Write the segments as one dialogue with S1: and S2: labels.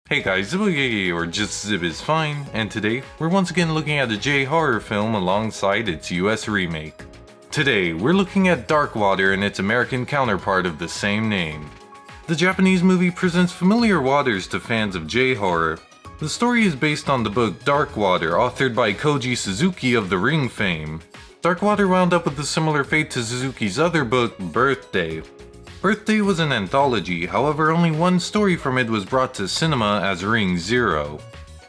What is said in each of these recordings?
S1: Hey guys, Zibboyeye or just Zib is fine, and today we're once again looking at a J-horror film alongside its US remake. Today we're looking at Dark Water and its American counterpart of the same name. The Japanese movie presents familiar waters to fans of J-horror. The story is based on the book Dark Water, authored by Koji Suzuki of The Ring fame. Dark Water wound up with a similar fate to Suzuki's other book, Birthday. Birthday was an anthology, however only one story from it was brought to cinema as Ring Zero.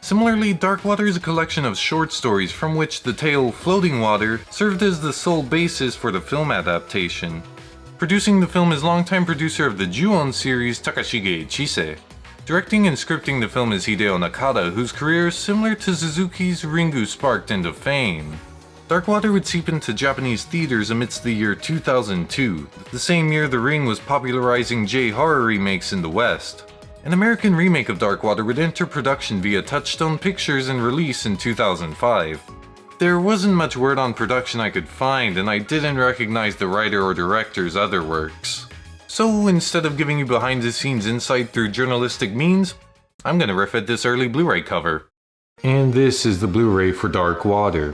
S1: Similarly, Dark Water is a collection of short stories from which the tale Floating Water served as the sole basis for the film adaptation. Producing the film is longtime producer of the Ju-on series Takashige Chise. Directing and scripting the film is Hideo Nakata, whose career, similar to Suzuki's, Ringu sparked into fame. Dark Water would seep into Japanese theaters amidst the year 2002, the same year The Ring was popularizing J-horror remakes in the West. An American remake of Dark Water would enter production via Touchstone Pictures and release in 2005. There wasn't much word on production I could find, and I didn't recognize the writer or director's other works. So instead of giving you behind-the-scenes insight through journalistic means, I'm gonna riff at this early Blu-ray cover. And this is the Blu-ray for Dark Water.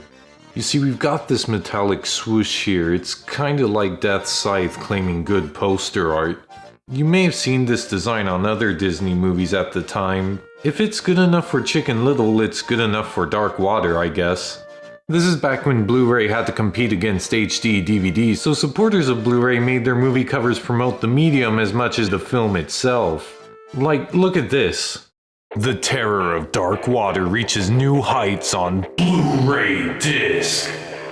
S1: You see, we've got this metallic swoosh here. It's kinda like Death's Scythe claiming good poster art. You may have seen this design on other Disney movies at the time. If it's good enough for Chicken Little, it's good enough for Dark Water, I guess. This is back when Blu-ray had to compete against HD DVDs, so supporters of Blu-ray made their movie covers promote the medium as much as the film itself. Like, look at this. The terror of Dark Water reaches new heights on Blu-ray disc.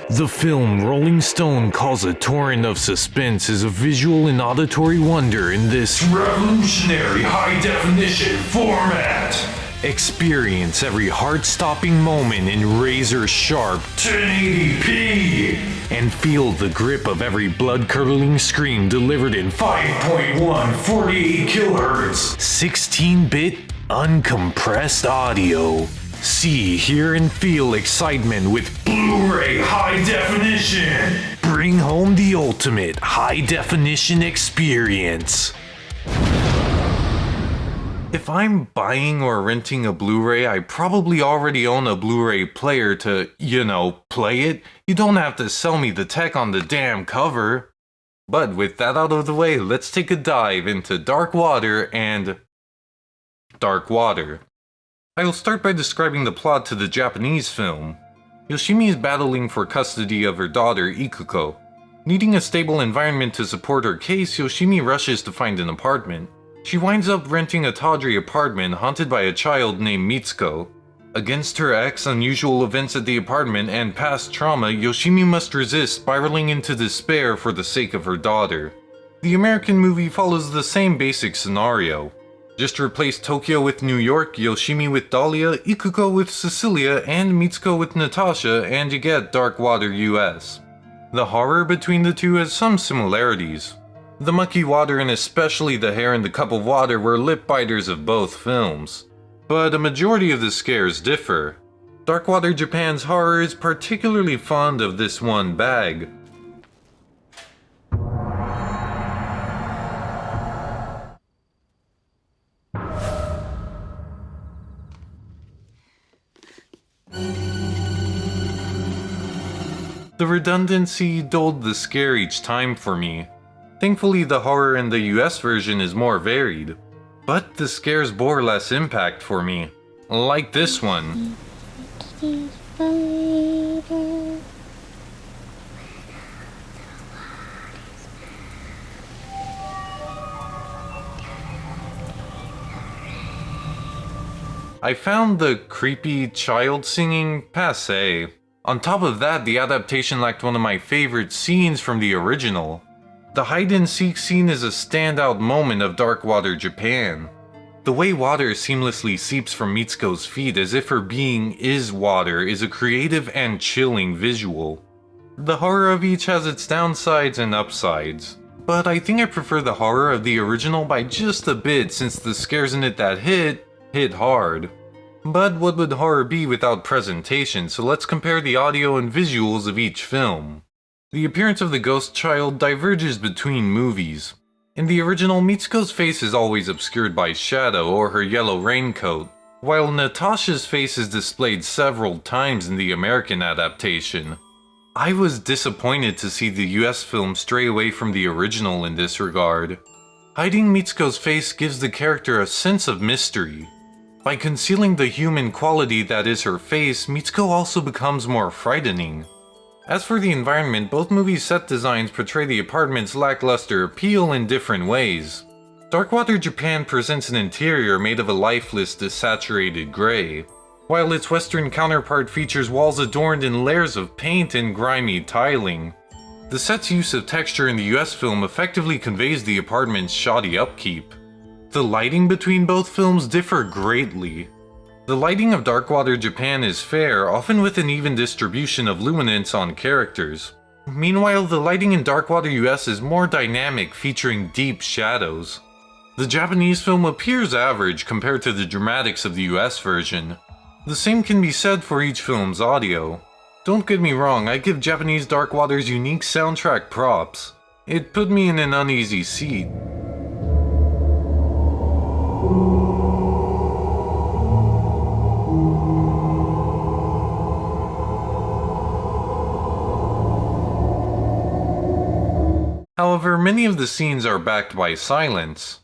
S1: The film Rolling Stone calls a torrent of suspense is a visual and auditory wonder in this revolutionary high-definition format. Experience every heart-stopping moment in razor-sharp 1080p and feel the grip of every blood-curdling scream delivered in 5.1 48 kHz 16-bit uncompressed audio. See, hear, and feel excitement with Blu-ray High Definition. Bring home the ultimate high-definition experience. If I'm buying or renting a Blu-ray, I probably already own a Blu-ray player to, play it. You don't have to sell me the tech on the damn cover. But with that out of the way, let's take a dive into Dark Water and Dark Water. I will start by describing the plot to the Japanese film. Yoshimi is battling for custody of her daughter, Ikuko. Needing a stable environment to support her case, Yoshimi rushes to find an apartment. She winds up renting a tawdry apartment haunted by a child named Mitsuko. Against her ex, unusual events at the apartment, and past trauma, Yoshimi must resist spiraling into despair for the sake of her daughter. The American movie follows the same basic scenario. Just replace Tokyo with New York, Yoshimi with Dahlia, Ikuko with Cecilia, and Mitsuko with Natasha, and you get Dark Water US. The horror between the two has some similarities. The mucky water and especially the hair in the cup of water were lip biters of both films. But a majority of the scares differ. Dark Water Japan's horror is particularly fond of this one bag. The redundancy dulled the scare each time for me. Thankfully, the horror in the US version is more varied. But the scares bore less impact for me. Like this one. I found the creepy child singing passé. On top of that, the adaptation lacked one of my favorite scenes from the original. The hide-and-seek scene is a standout moment of Dark Water Japan. The way water seamlessly seeps from Mitsuko's feet as if her being is water is a creative and chilling visual. The horror of each has its downsides and upsides, but I think I prefer the horror of the original by just a bit since the scares in it that hit hard. But what would horror be without presentation, so let's compare the audio and visuals of each film. The appearance of the ghost child diverges between movies. In the original, Mitsuko's face is always obscured by shadow or her yellow raincoat, while Natasha's face is displayed several times in the American adaptation. I was disappointed to see the US film stray away from the original in this regard. Hiding Mitsuko's face gives the character a sense of mystery. By concealing the human quality that is her face, Mitsuko also becomes more frightening. As for the environment, both movies' set designs portray the apartment's lackluster appeal in different ways. Darkwater Japan presents an interior made of a lifeless, desaturated gray, while its western counterpart features walls adorned in layers of paint and grimy tiling. The set's use of texture in the US film effectively conveys the apartment's shoddy upkeep. The lighting between both films differ greatly. The lighting of Darkwater Japan is fair, often with an even distribution of luminance on characters. Meanwhile, the lighting in Darkwater US is more dynamic, featuring deep shadows. The Japanese film appears average compared to the dramatics of the US version. The same can be said for each film's audio. Don't get me wrong, I give Japanese Darkwater's unique soundtrack props. It put me in an uneasy seat. However, many of the scenes are backed by silence.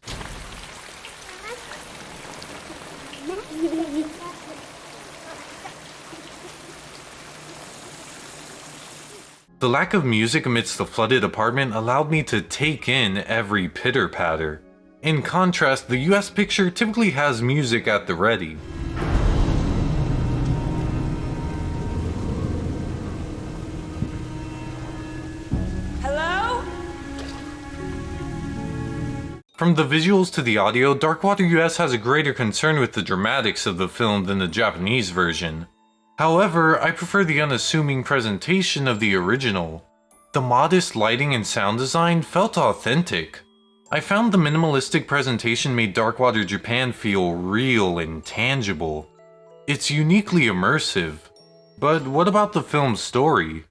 S1: The lack of music amidst the flooded apartment allowed me to take in every pitter-patter. In contrast, the US picture typically has music at the ready. From the visuals to the audio, Darkwater US has a greater concern with the dramatics of the film than the Japanese version. However, I prefer the unassuming presentation of the original. The modest lighting and sound design felt authentic. I found the minimalistic presentation made Darkwater Japan feel real and tangible. It's uniquely immersive. But what about the film's story?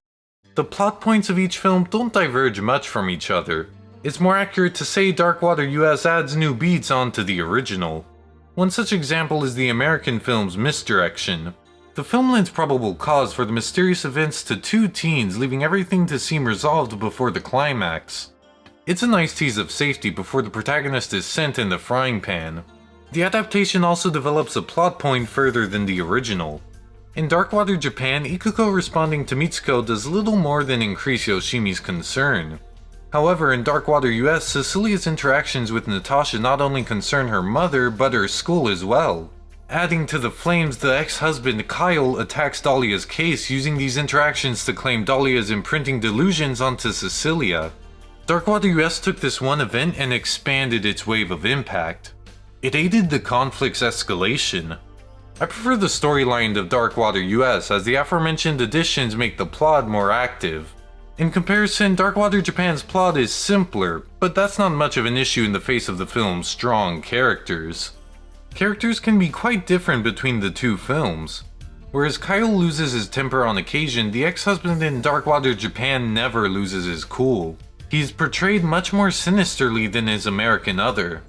S1: The plot points of each film don't diverge much from each other. It's more accurate to say Darkwater US adds new beats onto the original. One such example is the American film's misdirection. The film lends probable cause for the mysterious events to two teens, leaving everything to seem resolved before the climax. It's a nice tease of safety before the protagonist is sent in the frying pan. The adaptation also develops a plot point further than the original. In Darkwater Japan, Ikuko responding to Mitsuko does little more than increase Yoshimi's concern. However, in Darkwater US, Cecilia's interactions with Natasha not only concern her mother, but her school as well. Adding to the flames, the ex-husband Kyle attacks Dahlia's case, using these interactions to claim Dahlia is imprinting delusions onto Cecilia. Darkwater US took this one event and expanded its wave of impact. It aided the conflict's escalation. I prefer the storyline of Darkwater US, as the aforementioned additions make the plot more active. In comparison, Darkwater Japan's plot is simpler, but that's not much of an issue in the face of the film's strong characters. Characters can be quite different between the two films. Whereas Kyle loses his temper on occasion, the ex-husband in Darkwater Japan never loses his cool. He's portrayed much more sinisterly than his American other.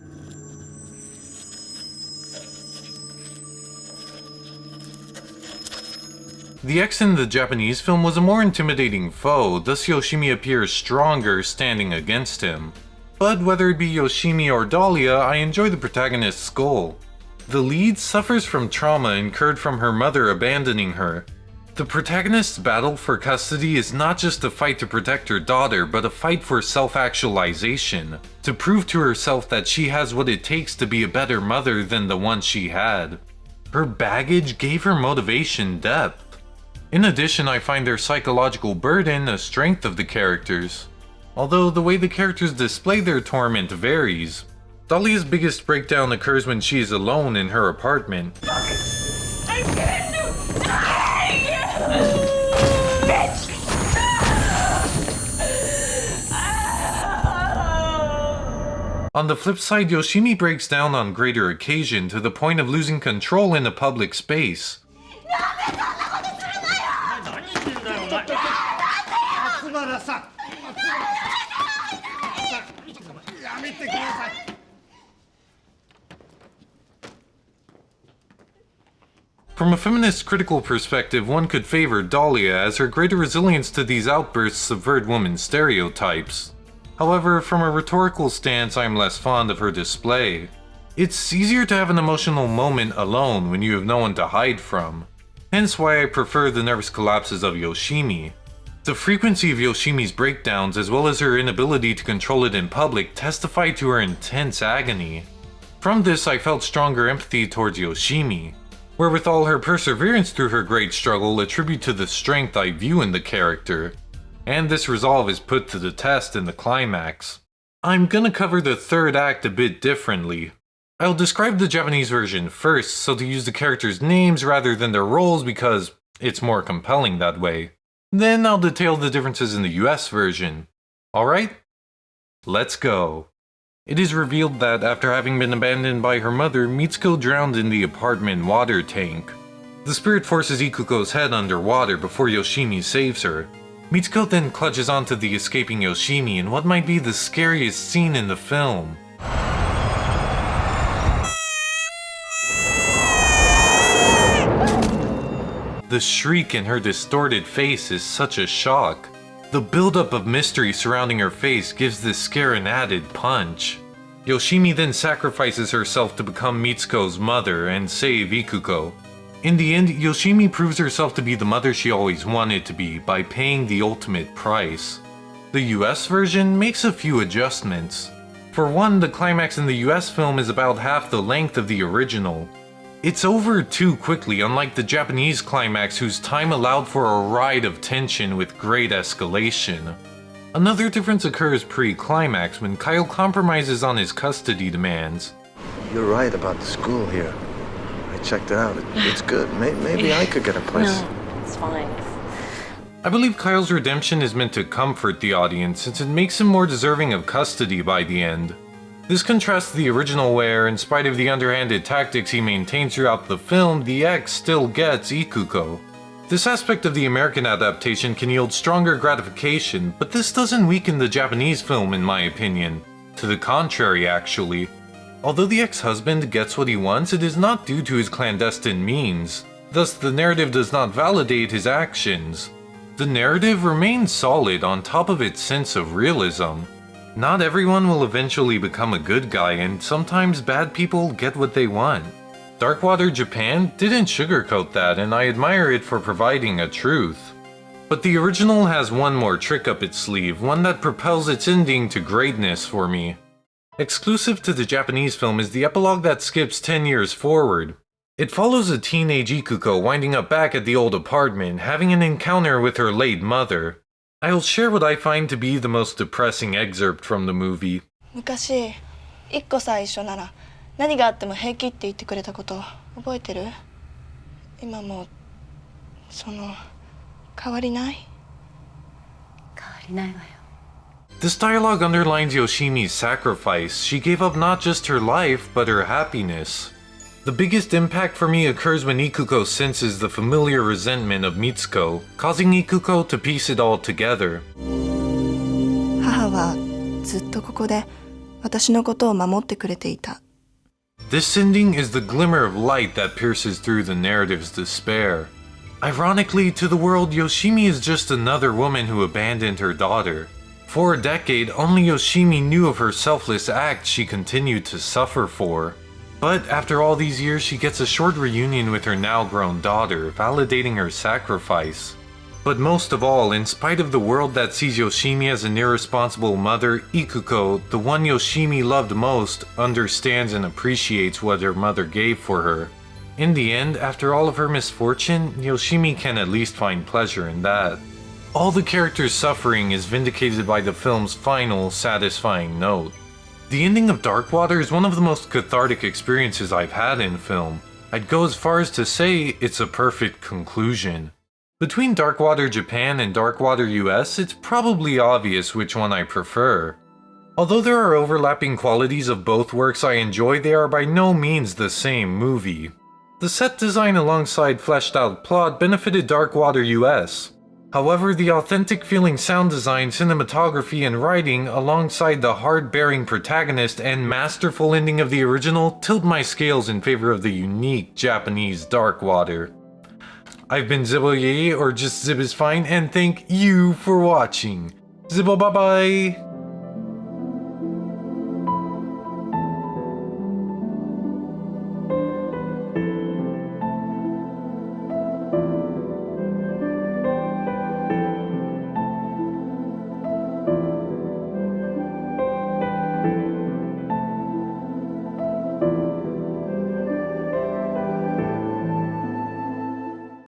S1: The ex in the Japanese film was a more intimidating foe, thus Yoshimi appears stronger standing against him. But whether it be Yoshimi or Dahlia, I enjoy the protagonist's goal. The lead suffers from trauma incurred from her mother abandoning her. The protagonist's battle for custody is not just a fight to protect her daughter, but a fight for self-actualization, to prove to herself that she has what it takes to be a better mother than the one she had. Her baggage gave her motivation depth. In addition, I find their psychological burden a strength of the characters. Although the way the characters display their torment varies. Dahlia's biggest breakdown occurs when she is alone in her apartment. On the flip side, Yoshimi breaks down on greater occasion to the point of losing control in a public space. From a feminist critical perspective, one could favor Dahlia as her greater resilience to these outbursts subvert women's stereotypes. However, from a rhetorical stance, I am less fond of her display. It's easier to have an emotional moment alone when you have no one to hide from. Hence why I prefer the nervous collapses of Yoshimi. The frequency of Yoshimi's breakdowns, as well as her inability to control it in public, testify to her intense agony. From this, I felt stronger empathy towards Yoshimi. Wherewithal her perseverance through her great struggle attribute to the strength I view in the character, and this resolve is put to the test in the climax. I'm gonna cover the third act a bit differently. I'll describe the Japanese version first, so to use the characters' names rather than their roles because it's more compelling that way. Then I'll detail the differences in the US version. Alright? Let's go. It is revealed that after having been abandoned by her mother, Mitsuko drowned in the apartment water tank. The spirit forces Ikuko's head underwater before Yoshimi saves her. Mitsuko then clutches onto the escaping Yoshimi in what might be the scariest scene in the film. The shriek in her distorted face is such a shock. The buildup of mystery surrounding her face gives this scare an added punch. Yoshimi then sacrifices herself to become Mitsuko's mother and save Ikuko. In the end, Yoshimi proves herself to be the mother she always wanted to be by paying the ultimate price. The US version makes a few adjustments. For one, the climax in the US film is about half the length of the original. It's over too quickly, unlike the Japanese climax whose time allowed for a ride of tension with great escalation. Another difference occurs pre-climax when Kyle compromises on his custody demands.
S2: You're right about the school here. I checked it out. It's good. Maybe I could get a place.
S3: No, it's fine.
S1: I believe Kyle's redemption is meant to comfort the audience since it makes him more deserving of custody by the end. This contrasts the original where, in spite of the underhanded tactics he maintains throughout the film, the ex still gets Ikuko. This aspect of the American adaptation can yield stronger gratification, but this doesn't weaken the Japanese film in my opinion. To the contrary, actually. Although the ex-husband gets what he wants, it is not due to his clandestine means. Thus, the narrative does not validate his actions. The narrative remains solid on top of its sense of realism. Not everyone will eventually become a good guy, and sometimes bad people get what they want. Darkwater Japan didn't sugarcoat that, and I admire it for providing a truth. But the original has one more trick up its sleeve, one that propels its ending to greatness for me. Exclusive to the Japanese film is the epilogue that skips 10 years forward. It follows a teenage Ikuko winding up back at the old apartment, having an encounter with her late mother. I'll share what I find to be the most depressing excerpt from the movie.
S4: 昔、1個さ一緒なら何があっても平気って言ってくれたこと覚えてる？今も変わりない？
S3: 変わりないわよ。
S1: This dialogue underlines Yoshimi's sacrifice. She gave up not just her life, but her happiness. The biggest impact for me occurs when Ikuko senses the familiar resentment of Mitsuko, causing Ikuko to piece it all together.
S4: 母はずっとここで私のことを守ってくれていた。
S1: This ending is the glimmer of light that pierces through the narrative's despair. Ironically, to the world, Yoshimi is just another woman who abandoned her daughter. For a decade, only Yoshimi knew of her selfless acts she continued to suffer for. But after all these years, she gets a short reunion with her now-grown daughter, validating her sacrifice. But most of all, in spite of the world that sees Yoshimi as an irresponsible mother, Ikuko, the one Yoshimi loved most, understands and appreciates what her mother gave for her. In the end, after all of her misfortune, Yoshimi can at least find pleasure in that. All the characters' suffering is vindicated by the film's final, satisfying note. The ending of Darkwater is one of the most cathartic experiences I've had in film. I'd go as far as to say it's a perfect conclusion. Between Darkwater Japan and Darkwater US, it's probably obvious which one I prefer. Although there are overlapping qualities of both works I enjoy, they are by no means the same movie. The set design alongside fleshed out plot benefited Darkwater US. However, the authentic feeling sound design, cinematography, and writing, alongside the hard-bearing protagonist and masterful ending of the original, tilt my scales in favor of the unique Japanese Dark Water. I've been Zibboyeye, or just Zib is fine, and thank you for watching. Zibbo bye bye!